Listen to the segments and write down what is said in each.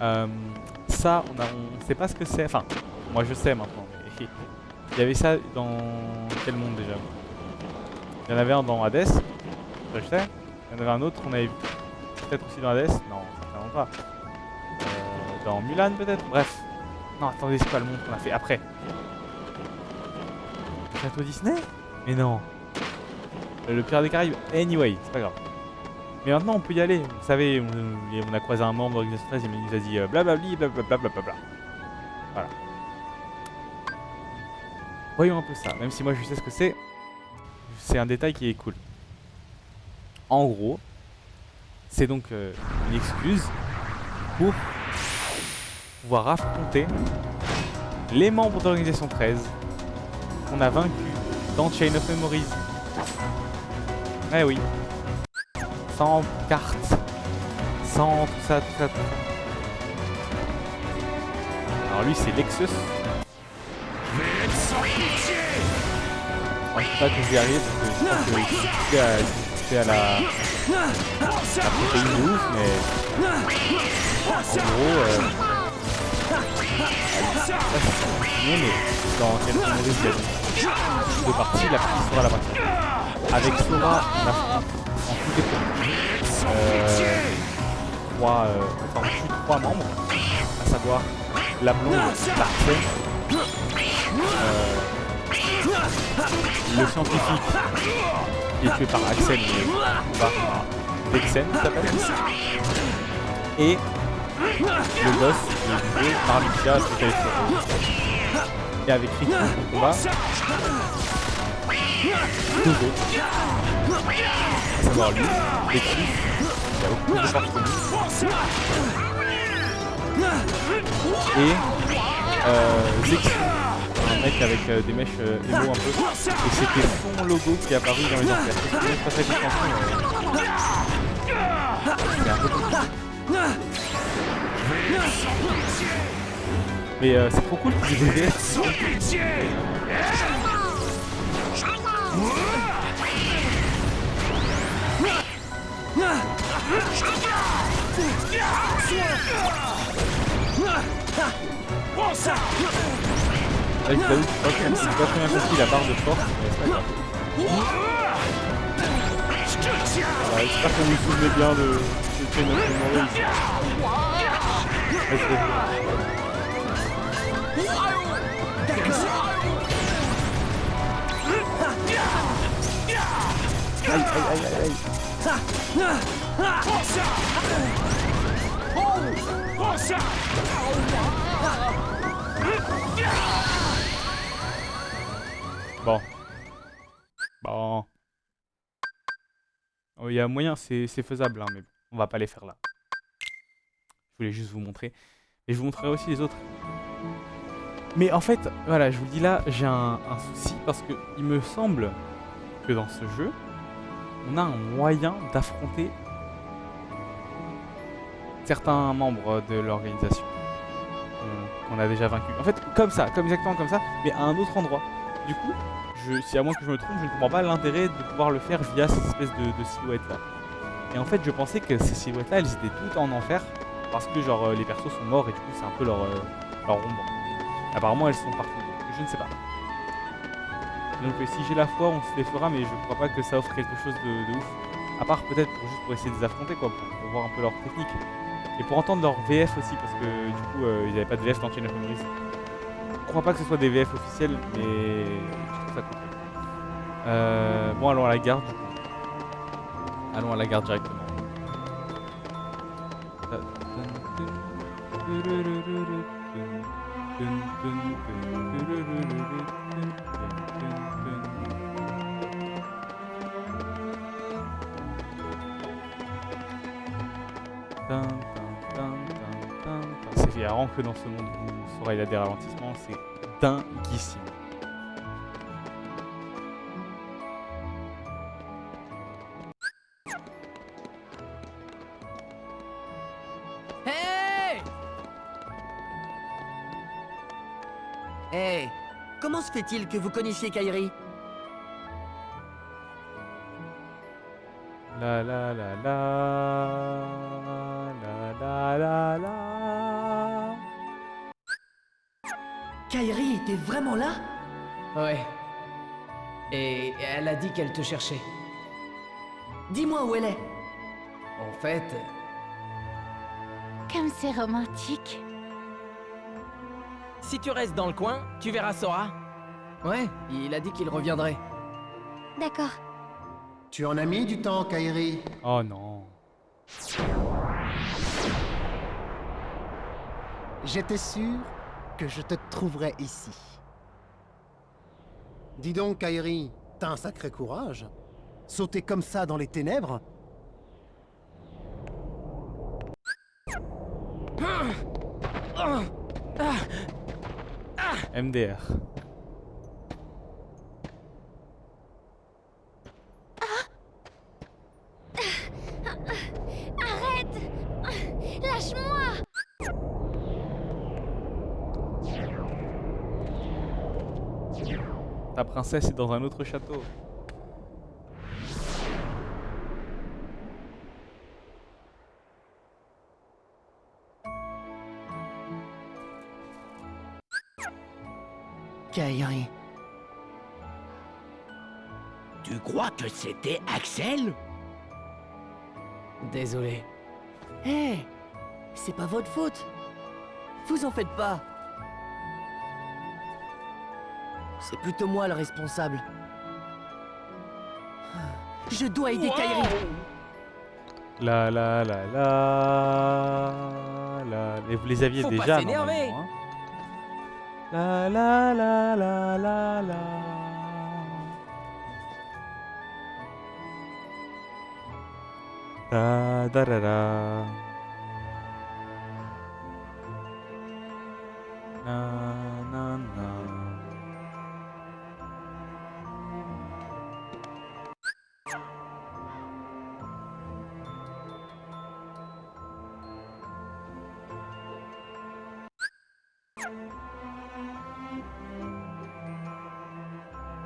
Euh, Ça, on sait pas ce que c'est. Enfin, moi je sais maintenant. Mais il y avait ça dans quel monde déjà? Il y en avait un dans Hades, ça je sais. Il y en avait un autre, on avait vu peut-être aussi dans Hades. Non, certainement pas. Dans Mulan peut-être. Bref. Non, attendez, c'est pas le monde qu'on a fait après. Château Disney? Mais non. Le Pirate des Caraïbes. Anyway, c'est pas grave. Mais maintenant on peut y aller. Vous savez, on a croisé un membre de l'organisation 13 et il nous a dit blablabli, blablabla, blablabla. Voilà. Voyons un peu ça. Même si moi je sais ce que c'est un détail qui est cool. En gros, c'est donc une excuse pour pouvoir affronter les membres de l'organisation 13 qu'on a vaincus dans Chain of Memories. Eh oui. Sans carte, sans tout ça, tout ça, tout ça. Alors lui c'est Lexus. Alors, je sais pas que j'y arrive parce que je pense que c'est à la protéine de ouf, mais en gros, ça c'est continué, mais dans Chain of Memories il y a donc deux parties, la partie Sora la partie. Avec Sora, on affronte en tout dépôt enfin on tue trois membres, à savoir la blonde, Larsen, le scientifique qui est tué par Axel, mais pas Vexen qui s'appelle, et le boss qui est joué par Lucia, qui est et avec Riku au combat, deux autres, à savoir lui, Vexus, qui a aucune de force que lui, et Zexu, un mec avec des mèches émo un peu, et c'était son logo qui est apparu dans les enfers. Qu'est-ce que je passe avec les chansons c'est un peu compliqué. Mais c'est trop cool qu'ils aient des VF. Là, je t'avoue, j'ai pas très bien compris la barre de force, mais c'est pas grave. Voilà, j'espère que vous vous souvenez bien de Chain of Memories. Aïe, aïe, aïe, aïe, aïe. Bon. Bon. Il y a moyen, c'est faisable, hein, mais on va pas les faire là. Je voulais juste vous montrer. Et je vous montrerai aussi les autres. Mais en fait, voilà, je vous le dis là, j'ai un souci parce que il me semble que dans ce jeu, on a un moyen d'affronter certains membres de l'organisation qu'on a déjà vaincus. En fait, comme ça, comme exactement comme ça, mais à un autre endroit. Du coup, si à moins que je me trompe, je ne comprends pas l'intérêt de pouvoir le faire via cette espèce de silhouette là. Et en fait, je pensais que ces silhouettes là, elles étaient toutes en enfer parce que genre les persos sont morts et du coup c'est un peu leur ombre. Apparemment, elles sont partout. Donc, je ne sais pas. Donc si j'ai la foi, on se les fera, mais je crois pas que ça offre quelque chose de ouf. À part peut-être juste pour essayer de les affronter, quoi, pour voir un peu leur technique. Et pour entendre leur VF aussi, parce que du coup, ils n'avaient pas de VF dans Chain of Memories. Je crois pas que ce soit des VF officiels, mais je trouve ça cool. Bon, allons à la gare, du coup. Allons à la gare directement. C'est évident que dans ce monde où Sora il a des ralentissements, c'est dinguissime. Hey! Hey! Comment se fait-il que vous connaissiez Kairi? La la la la la la la la. Kairi était vraiment là? Ouais. Et elle a dit qu'elle te cherchait. Dis-moi où elle est. En fait, Comme c'est romantique. Si tu restes dans le coin, tu verras Sora. ouais, il a dit qu'il reviendrait. D'accord. Tu en as mis du temps, Kairi. Oh non. J'étais sûr que je te trouverais ici. Dis donc, Kairi, t'as un sacré courage. Sauter comme ça dans les ténèbres. MDR. Arrête! Lâche-moi! Ta princesse est dans un autre château. Kairi. Tu crois que c'était Axel? Désolé. Hé, c'est pas votre faute. Vous en faites pas. C'est plutôt moi le responsable. Je dois aider Kairi. La la la la la. Et vous les aviez Faut pas déjà s'énerver. normalement, hein. La la la la la la. Da da da da. Na na na.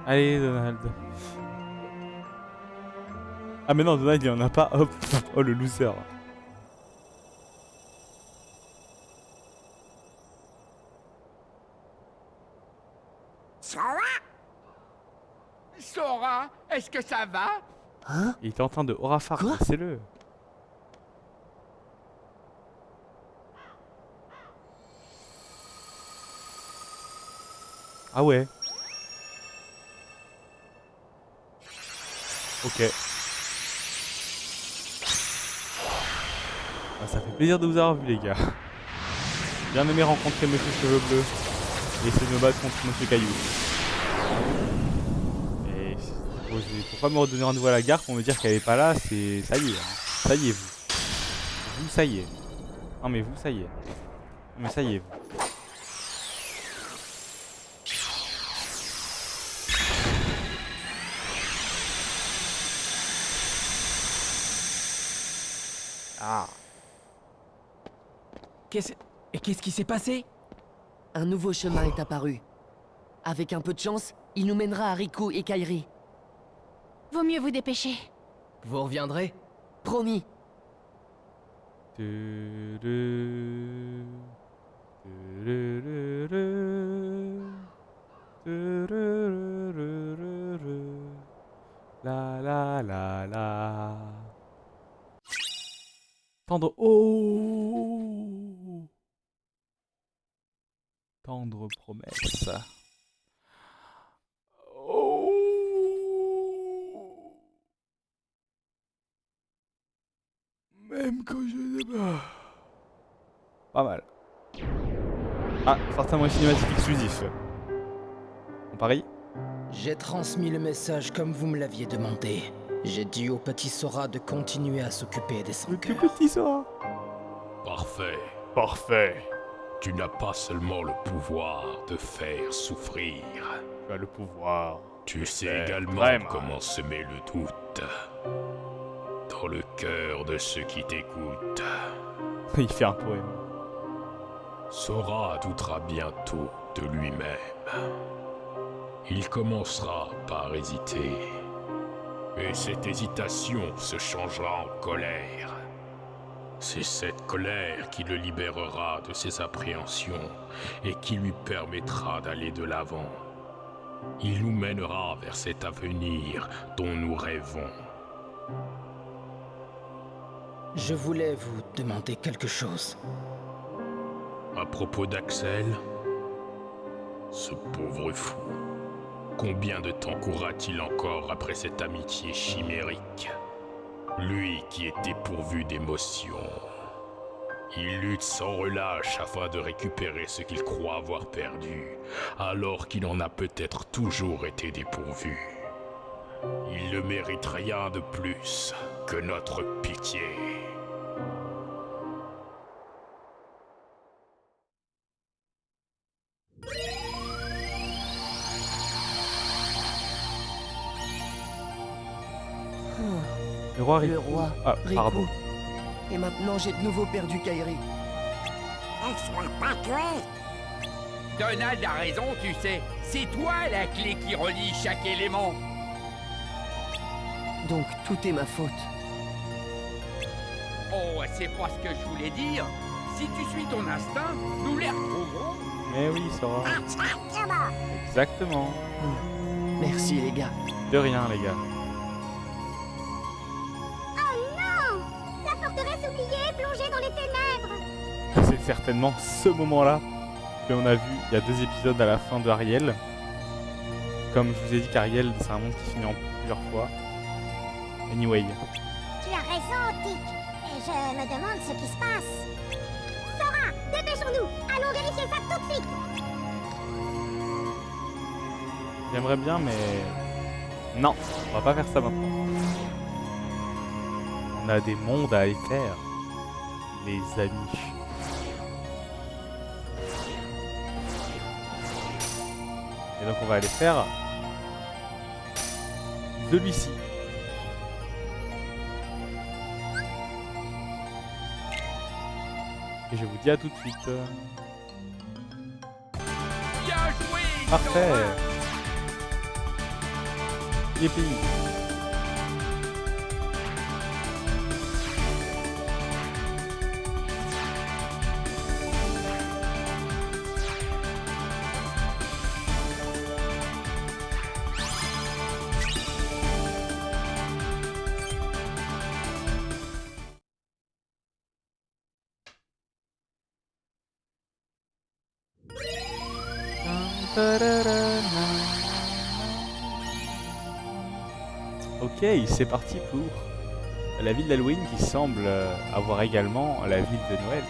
Allez, Donald. Ah mais non, Donald il y en a pas. Hop. Oh le loser. Sora? Sora, est-ce que ça va? Hein? Il était en train de Orafar, Quoi? c'est-le. Ah ouais. Ok. Ah, ça fait plaisir de vous avoir vu les gars. J'ai bien aimé rencontrer Monsieur Cheveux Bleus et essayer de me battre contre Monsieur Caillou. Et pourquoi me redonner rendez-vous à la gare pour me dire qu'elle est pas là, c'est... Ça y est, hein. Ça y est vous. Vous ça y est. Non mais vous ça y est. Non mais ça y est vous. Ah. Qu'est-ce qui s'est passé? Un nouveau chemin est apparu. Avec un peu de chance, il nous mènera à Riku et Kairi. Vaut mieux vous dépêcher. Vous reviendrez? Promis. La la la la. Tendre. Oh. Tendre promesse. Oh. Même quand je n'ai pas. Pas mal. Ah, certainement cinématique exclusif. On parie? J'ai transmis le message comme vous me l'aviez demandé. J'ai dit au petit Sora de continuer à s'occuper des Le sans plus petit Sora. Parfait. Parfait. Tu n'as pas seulement le pouvoir de faire souffrir. Tu as le pouvoir. Tu sais faire également vraiment. comment semer le doute dans le cœur de ceux qui t'écoutent. Il fait un poème. Sora doutera bientôt de lui-même. Il commencera par hésiter. Et cette hésitation se changera en colère. C'est cette colère qui le libérera de ses appréhensions et qui lui permettra d'aller de l'avant. Il nous mènera vers cet avenir dont nous rêvons. Je voulais vous demander quelque chose. À propos d'Axel, ce pauvre fou, combien de temps courra-t-il encore après cette amitié chimérique? Lui qui était pourvu d'émotions. Il lutte sans relâche afin de récupérer ce qu'il croit avoir perdu, alors qu'il en a peut-être toujours été dépourvu. Il ne mérite rien de plus que notre pitié. Le roi Riku. Le roi Ah, Riku. pardon. Et maintenant, j'ai de nouveau perdu Kairi. Donald a raison, tu sais. C'est toi la clé qui relie chaque élément. Donc, tout est ma faute. Oh, c'est pas ce que je voulais dire. Si tu suis ton instinct, nous les retrouverons. Mais oui, Sora. Exactement. Merci, les gars. De rien, les gars. La forteresse oubliée, plongée dans les ténèbres. C'est certainement ce moment-là que l'on a vu il y a 2 épisodes à la fin de Ariel. Comme je vous ai dit qu'Ariel, c'est un monde qui finit en plusieurs fois. Anyway. Tu as raison, Tic. Et je me demande ce qui se passe. Sora, dépêchons-nous. Allons vérifier ça tout de suite. J'aimerais bien, mais... Non, on va pas faire ça maintenant. On a des mondes à aller faire, les amis. Et donc on va aller faire celui-ci. Et je vous dis à tout de suite. Bien joué, Parfait. Sora. Yippee. Ok, c'est parti pour la ville d'Halloween qui semble avoir également la ville de Noël.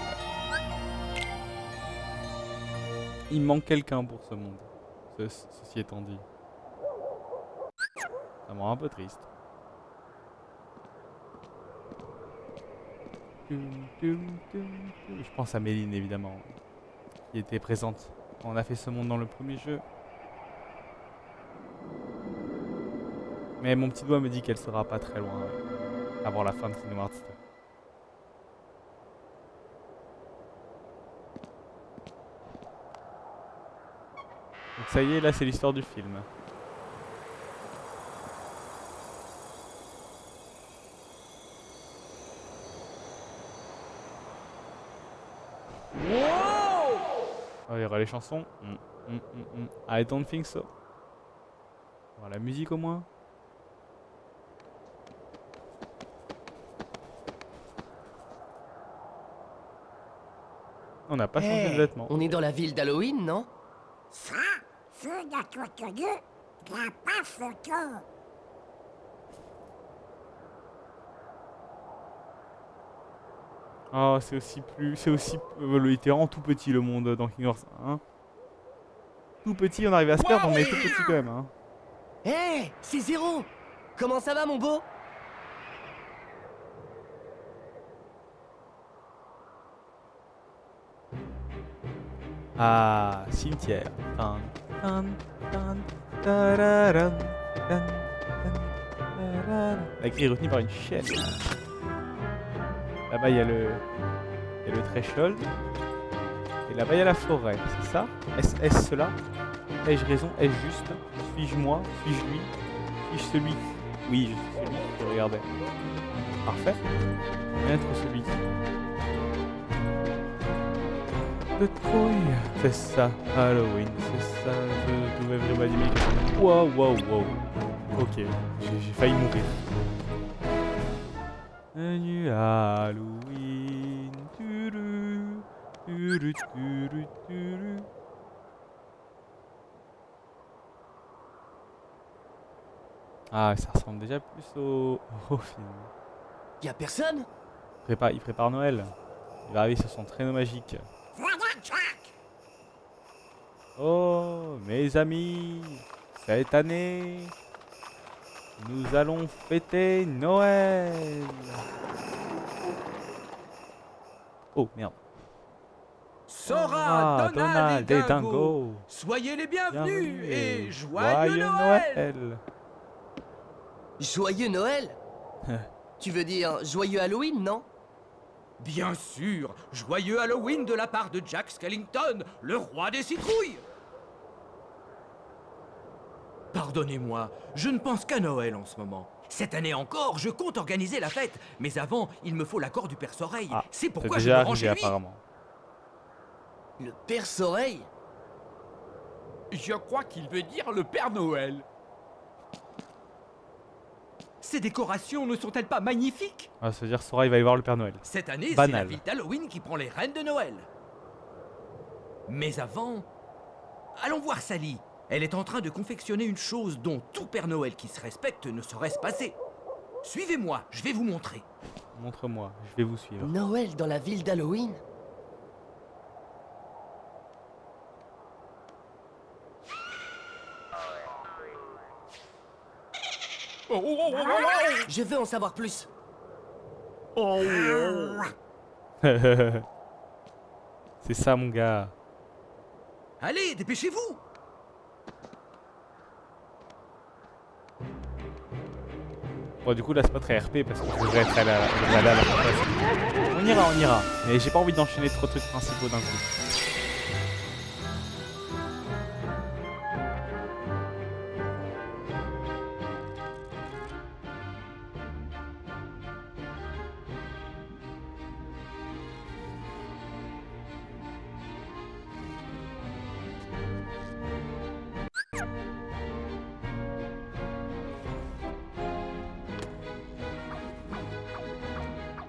Il manque quelqu'un pour ce monde, ceci étant dit. Ça me rend un peu triste. Je pense à Méline évidemment, qui était présente quand on a fait ce monde dans le premier jeu. Mais mon petit doigt me dit qu'elle sera pas très loin avant la fin de Kingdom Hearts 2. Donc ça y est, là c'est l'histoire du film. Oh, il y aura les chansons. I don't think so. On va la musique au moins. On n'a pas changé de vêtements. On est dans la ville d'Halloween, non? Ça, c'est la coque de la pas photo. Oh, c'est aussi littéralement tout petit le monde dans Kingdom Hearts 1. Tout petit, on arrive à se perdre, mais tout petit quand même. Hein. Hé, c'est Zéro. Comment ça va, mon beau? Ah, cimetière. Tan, tan, tan, tararan, tan, tan, tararan. La grille est retenue par une chaîne. Là-bas, il y a le threshold. Et là-bas, il y a la forêt. C'est ça? Est-ce cela? Ai-je raison? Est-ce juste? Suis-je moi? Suis-je lui? Suis-je celui Oui, je suis celui qui regardait. Parfait. Être celui-ci. De trouille. C'est ça, Halloween. C'est ça, je devais vraiment dire. Wow, wow, wow. Ok, j'ai failli mourir. Bienvenue à Halloween. Turu, turu, turu, turu. Ah, ça ressemble déjà plus au film. Y a personne? Il prépare Noël. Il va arriver sur son traîneau magique. Oh, mes amis, cette année, nous allons fêter Noël. Oh, merde. Sora, Donald et Dingo, Dingo. soyez les bienvenus Bienvenue et joyeux Noël. Joyeux Noël? Tu veux dire joyeux Halloween, non? Bien sûr, joyeux Halloween de la part de Jack Skellington, le roi des citrouilles. Pardonnez-moi, je ne pense qu'à Noël en ce moment. Cette année encore, je compte organiser la fête, mais avant, il me faut l'accord du Père Soreille. Ah, c'est c'est pourquoi je déjà me rends arrivé chez lui. apparemment. Le Père Soreille? Je crois qu'il veut dire le Père Noël. Ces décorations ne sont-elles pas magnifiques? Ah, ça veut dire Sora, il va aller voir le Père Noël. Cette année, c'est la Banal. ville d'Halloween qui prend les rênes de Noël. Mais avant, allons voir Sally. Elle est en train de confectionner une chose dont tout Père Noël qui se respecte ne saurait se passer. Suivez-moi, je vais vous montrer. Montre-moi, je vais vous suivre. Noël dans la ville d'Halloween? Je veux en savoir plus. C'est ça, mon gars. Allez, dépêchez-vous. Bon, du coup, là, c'est pas très RP parce que je devrais être allé à la forteresse. On ira. Mais j'ai pas envie d'enchaîner trop de trucs principaux d'un coup.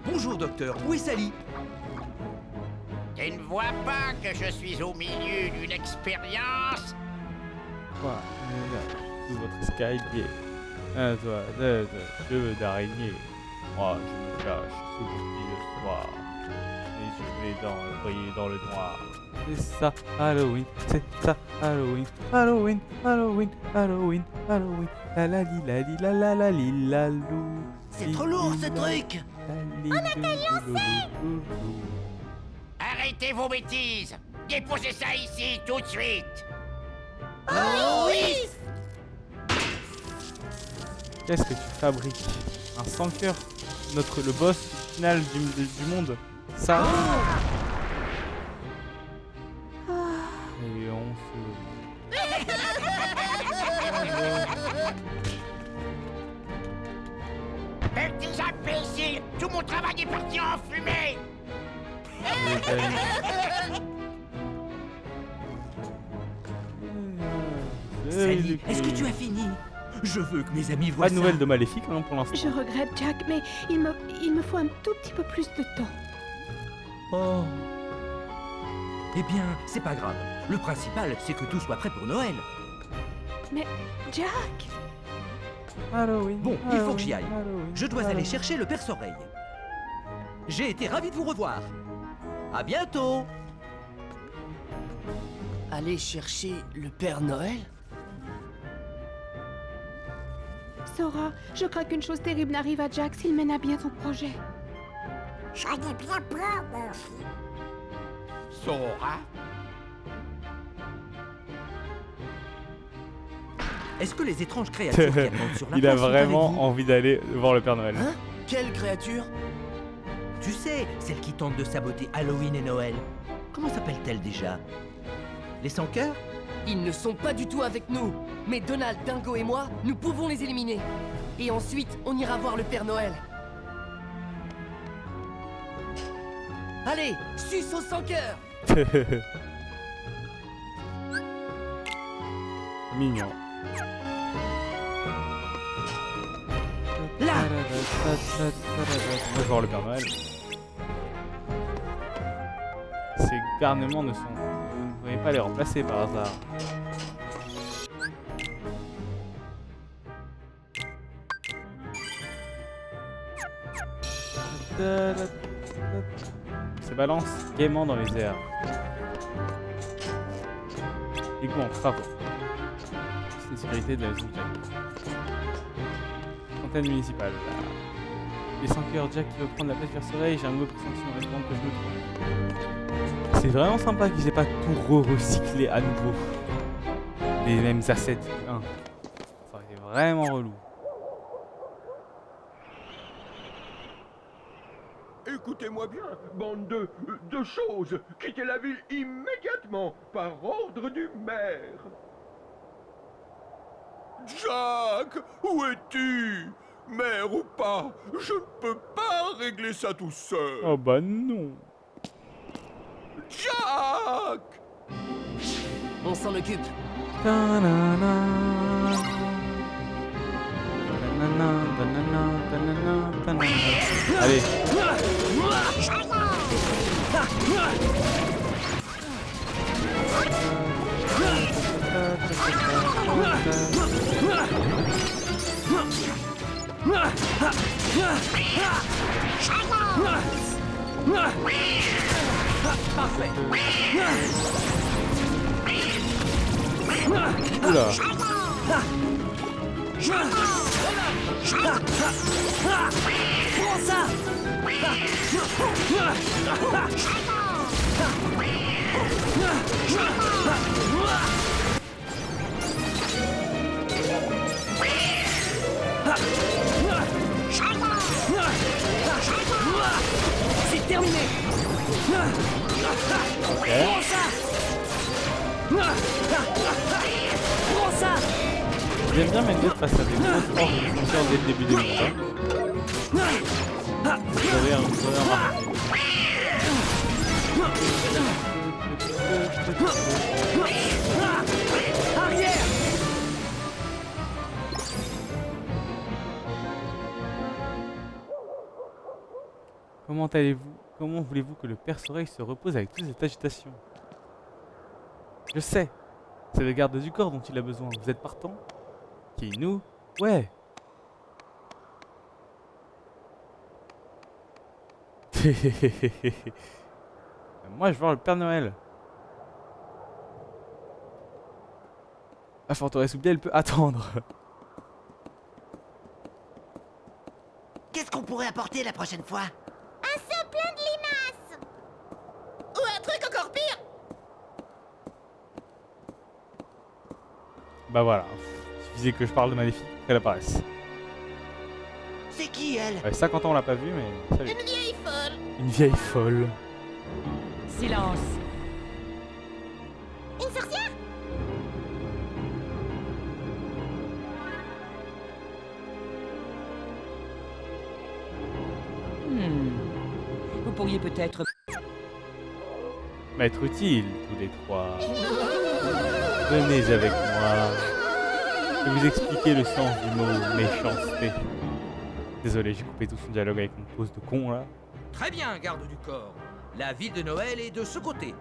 Bonjour, docteur. Où est Sally? Tu ne vois pas que je suis au milieu d'une expérience? Quoi? Sous votre escalier. Un toit de cheveux d'araignée. Moi, je me cache sous vos pieds le soir. Et je vais briller dans le noir. C'est ça, Halloween. C'est ça, Halloween. Halloween, Halloween, Halloween, Halloween. La la li la li la la la li la lou. C'est trop lourd ce truc! On a qu'à lancer! Arrêtez vos bêtises! Déposez ça ici tout de suite! Oh oui! Qu'est-ce que tu fabriques? Un sans cœur? Le boss final du monde? Ça? Et on se... Petits imbéciles! Tout mon travail est parti en fumée! Sally, est-ce que tu as fini? Je veux que mes amis voient Pas de ça. nouvelles de Maléfique hein, pour l'instant. Je regrette, Jack, mais il me faut un tout petit peu plus de temps. Oh. Eh bien, c'est pas grave. Le principal, c'est que tout soit prêt pour Noël. Mais, Jack! Halloween. Bon, il faut que j'y aille. Halloween, Je dois aller Halloween. chercher le Père Soreille. J'ai été ravi de vous revoir. À bientôt. Aller chercher le Père Noël? Sora, je crains qu'une chose terrible n'arrive à Jack s'il mène à bien son projet. J'en ai bien peur, Murphy. Sora? Est-ce que les étranges créatures qui attendent sur la Il a place sont vraiment avec vous? envie d'aller voir le Père Noël. Hein? Quelle créature? Tu sais, celles qui tentent de saboter Halloween et Noël. Comment s'appellent-elles déjà? Les sans-cœurs? Ils ne sont pas du tout avec nous. Mais Donald, Dingo et moi, nous pouvons les éliminer. Et ensuite, on ira voir le Père Noël. Allez, suce au sans cœur. Mignon. Là. On va voir le Père Noël. Ces garnements ne sont... Vous ne pouvez pas les remplacer par hasard. Se balance gaiement dans les airs. Égout en travaux. C'est une sécurité de la maison de Jack. Fontaine municipale. Les 5 heures Jack qui veut prendre la place vers soleil, j'ai un mauvais pressentiment en espérant que je me trompe. C'est vraiment sympa qu'ils aient pas tout recyclé à nouveau. Les mêmes assets. Hein. Ça aurait été vraiment relou. Écoutez-moi bien, bande de choses. Quittez la ville immédiatement, par ordre du maire. Jack, où es-tu? Maire ou pas, je ne peux pas régler ça tout seul. Oh bah non. Jack! On s'en occupe. Allez. Oula. Prends ça. C'est terminé. Prends ça. Prends ça. J'aime bien mettre face à des grosses hordes de frontières dès le début des mondes. Vous avez un Arrière. Comment allez-vous? Comment voulez-vous que le Père Soleil se repose avec toute cette agitation? Je sais. C'est le garde du corps dont il a besoin. Vous êtes partant? Qui, nous? Ouais. Moi, je veux voir le Père Noël. La forteresse oubliée, elle peut attendre. Qu'est-ce qu'on pourrait apporter la prochaine fois? Un seau plein de limaces. Ou un truc encore pire. Bah voilà. Il suffisait que je parle de Maléfique pour qu'elle apparaisse. C'est qui, elle? 50 ans, on l'a pas vu, mais salut. Une vieille folle. Une vieille folle. Silence. Une sorcière? Vous pourriez peut-être... M'être utile, tous les trois. Venez avec moi. Je vais vous expliquer le sens du mot méchanceté. Désolé, j'ai coupé tout son dialogue avec mon pose de con là. Très bien, garde du corps. La ville de Noël est de ce côté.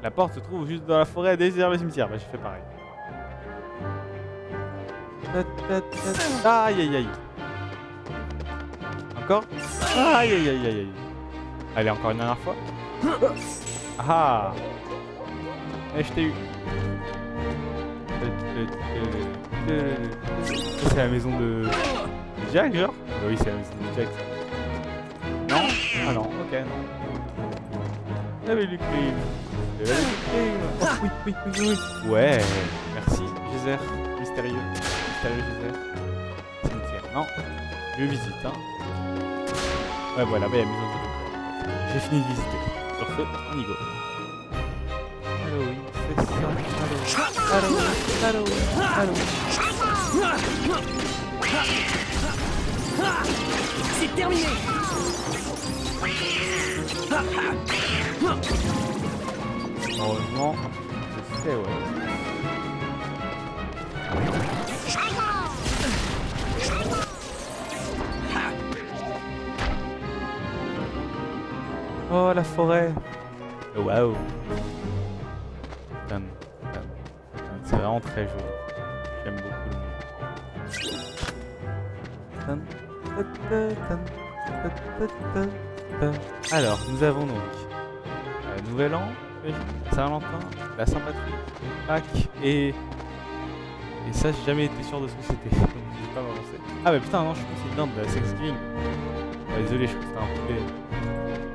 La porte se trouve juste dans la forêt derrière le cimetière. Bah j'ai fait pareil. Aïe aïe aïe. Encore? Aïe aïe aïe aïe aïe. Allez, encore une dernière fois. Ah. Et je t'ai eu. C'est la maison de Jack, genre? Bah oui, c'est la maison de Jack. Non? Ah non, ok, non. La ville du crime. La ville du crime. Oh, oui, oui, oui, oui. Ouais, merci, Geyser. Mystérieux. Mystérieux Geyser. Cimetière. Non, je visite, hein. Ouais, voilà, bah, il y a la maison de Jack. J'ai fini de visiter. Sur ce, on y go. Halloween, c'est ça. C'est terminé. Heureusement, je sais, ouais. Oh, la forêt. Waouh. C'est vraiment très joli. J'aime beaucoup le monde. Alors, nous avons donc Nouvel An, Saint-Valentin, la Saint-Patrick, Pâques et ça, j'ai jamais été sûr de ce que c'était. Donc, je vais pas m'avancer. Ah, mais putain, non, je pense que c'est une dinde de la Thanksgiving. Désolé, je crois que c'était un poulet.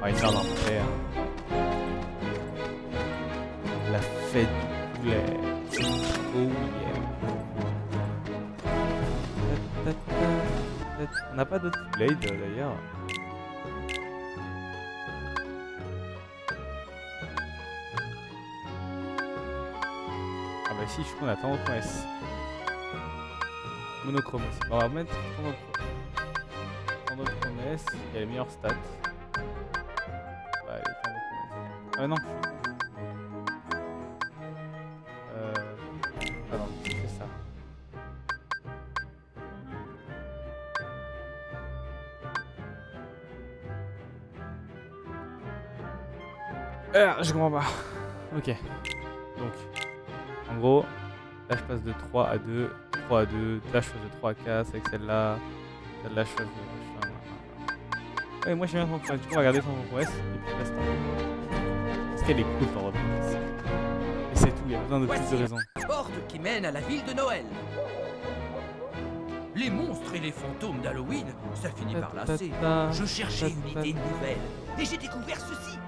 Ah, une dinde, un poulet. Hein. La fête du poulet. Oh yeah. On n'a pas d'autres blades d'ailleurs. Ah bah si, je crois qu'on a tant de promesses. Monochrome aussi. On va mettre tant de promesses. Il y a les meilleures stats. Bah, il y a tant de promesses. Ah non, ah non, c'est ça. Je comprends pas. Ok. Donc, en gros, là je passe de 3 à 2, 3 à 2, là je passe de 3 à 4 avec celle-là, celle-là je passe de... Ouais, moi j'aime bien ton promesse, tu peux regarder ton promesse, et puis basta. Parce qu'elle est cool ton promesse. Et c'est tout, il y a besoin de plus de raisons. La porte qui mène à la ville de Noël. Les monstres et les fantômes d'Halloween, ça finit par lasser. Je cherchais une idée nouvelle, et j'ai découvert ceci.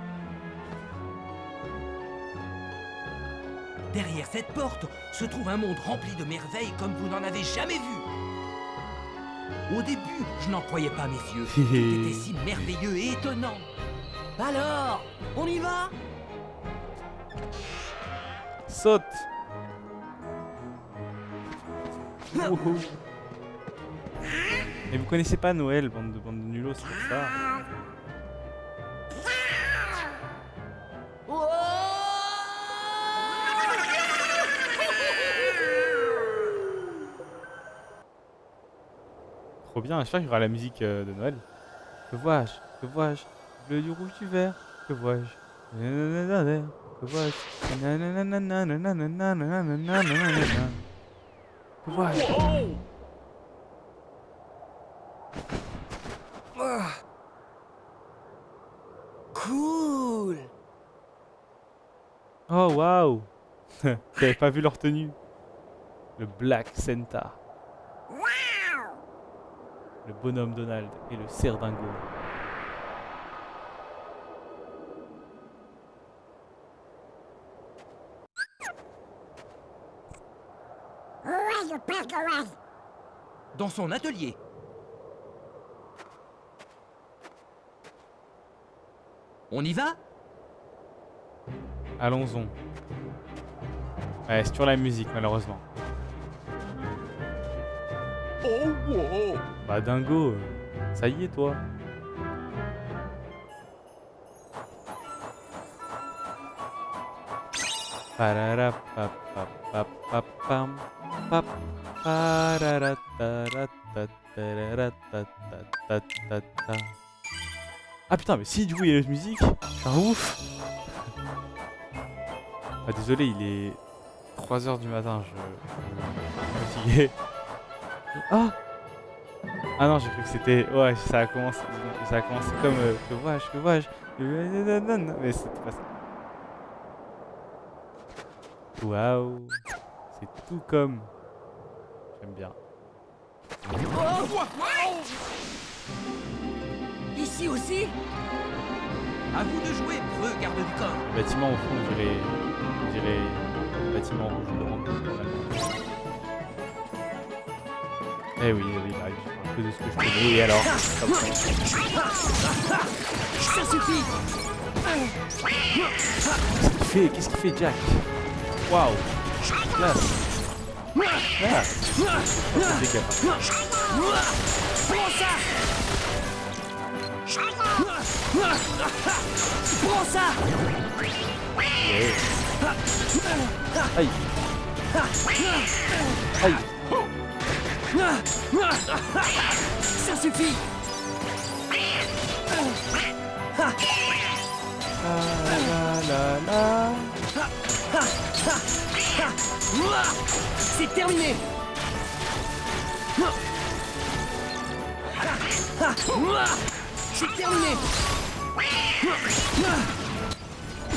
Derrière cette porte se trouve un monde rempli de merveilles comme vous n'en avez jamais vu. Au début, je n'en croyais pas mes yeux. Tout était si merveilleux et étonnant. Alors, on y va? Saute. Mais vous connaissez pas Noël, bande de nulos, c'est pour ça. Trop bien, j'espère qu'il y aura la musique de Noël. Que vois-je? Que vois-je? Bleu, du rouge, du vert. Que vois-je? Que vois-je? Que vois-je? Cool. Oh waouh. J'avais pas vu leur tenue. Le Black Santa. Le bonhomme Donald et le cerf dingo. Où est le Père Noël? Dans son atelier. On y va? Allons-y. Ouais, c'est toujours la musique malheureusement. Oh, wow. Bah dingo, ça y est toi. Ah putain, mais si du coup il y a la musique, c'est un ouf. Ah désolé, il est 3h du matin, je suis fatigué. Ah! Ah non, j'ai cru que c'était... Ouais, ça a commencé comme... que vois-je... Mais c'était pas ça. Waouh! C'est tout comme... J'aime bien. Ici aussi? À vous de jouer, preux garde du corps. Le bâtiment au fond, on dirait le bâtiment rouge de Rome. Eh oui, bah, je parle que de ce que je connais, et alors Ça suffit. Qu'est-ce qu'il fait Jack? Waouh. Classe. Classe. C'est capable. Prends ça. Prends ça. Yeah. Aïe. Aïe. Ça suffit. C'est terminé. C'est terminé.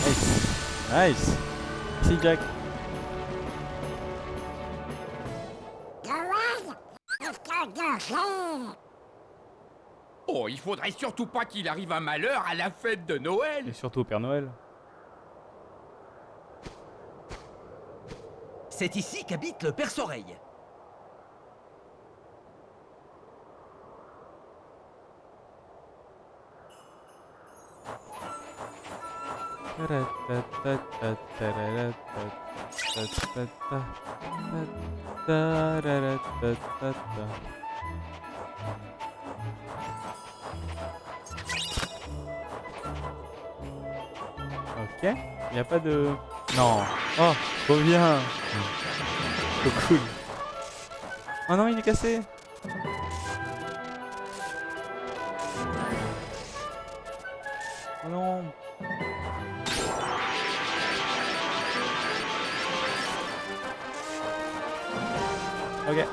Nice. Nice. Si Jack. Oh, il faudrait surtout pas qu'il arrive un malheur à la fête de Noël. Et surtout au Père Noël. C'est ici qu'habite le Perce-Oreille. Ok, il n'y a pas de... Non. Oh, reviens. Trop cool. Oh non, il est cassé. Oh non. Ok.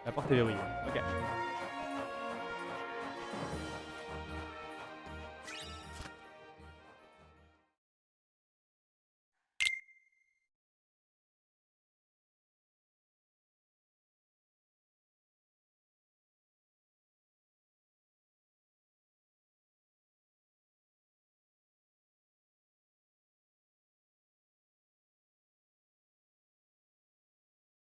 La porte est verrouillée. Ok.